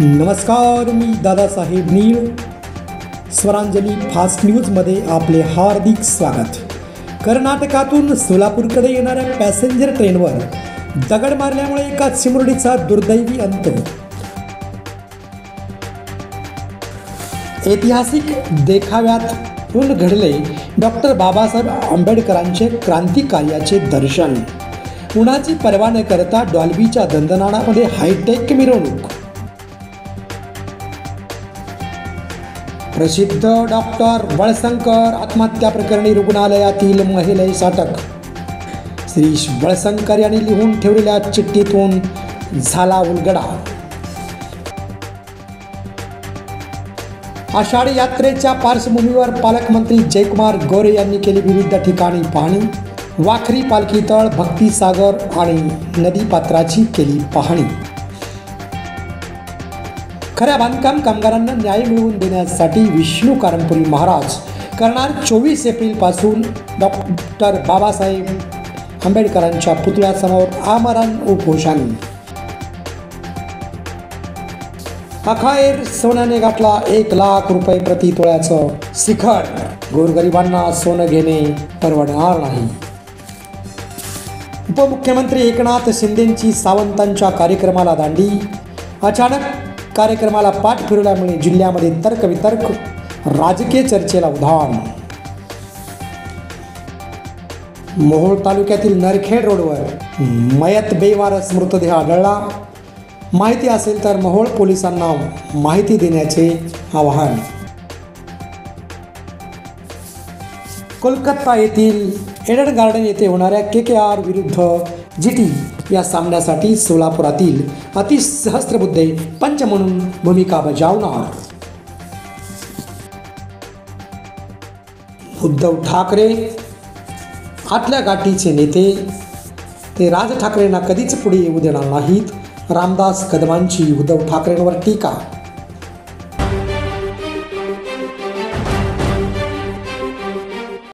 नमस्कार, मी दादासाहेब नीळ. स्वरांजली फास्ट न्यूजमध्ये आपले हार्दिक स्वागत. कर्नाटकातून सोलापूरकडे येणाऱ्या पॅसेंजर ट्रेनवर दगड मारल्यामुळे एका चिमुरडीचा दुर्दैवी अंत. ऐतिहासिक देखाव्यातून घडले डॉक्टर बाबासाहेब आंबेडकरांचे क्रांतिकार्याचे दर्शन. उन्हाची पर्वा न करता डॉल्बीच्या दंदनामध्ये हायटेक मिरवणूक. प्रसिद्ध डॉक्टर वळसंकर आत्महत्या प्रकरणी रुग्णालयातील महिलेस अटक. श्री वळसंकर यांनी लिहून ठेवलेल्या चिठ्ठीतून झाला उलगडा. आषाढी यात्रेच्या पार्श्वभूमीवर पालकमंत्री जयकुमार गोरे यांनी केली विविध ठिकाणी पाहणी. वाखरी पालखी तळ, भक्तिसागर आणि नदीपात्राची केली पाहणी. खऱ्या बांधकाम कामगारांना न्याय मिळवून देण्यासाठी विष्णू कारंपुरी महाराज करणार 24 एप्रिलपासून डॉक्टर बाबासाहेब आंबेडकरांच्या पुतळ्यासमोर आमरण उपोषण. अखेर सोन्याने गाठला 1 लाख रुपये प्रति तोळ्याचं शिखर. गोरगरिबांना सोनं घेणे परवडणार नाही. उपमुख्यमंत्री एकनाथ शिंदेंची सावंतांच्या कार्यक्रमाला दांडी. अचानक कार्यक्रमाला पाठ फिरवल्यामुळे जिल्ह्यामध्ये तर्कवितर्क, राजकीय चर्चेला उधाण. मोहोळ तालुक्यातील नरखेड रोडवर मयत बेवारस मृतदेह आढळला. माहिती असेल तर मोहोळ पोलिसांना माहिती देण्याचे आवाहन. कोलकाता येथील एडन गार्डन येथे होणाऱ्या KKR विरुद्ध GT या सामन्यासाठी सोलापुरातील अतिसहस्त्रबुद्धे पंच म्हणून भूमिका बजावणार. उद्धव ठाकरे आतल्या गाठीचे नेते, ते राज ठाकरेंना कधीच पुढे येऊ देणार नाहीत. रामदास कदमांची उद्धव ठाकरेंवर टीका.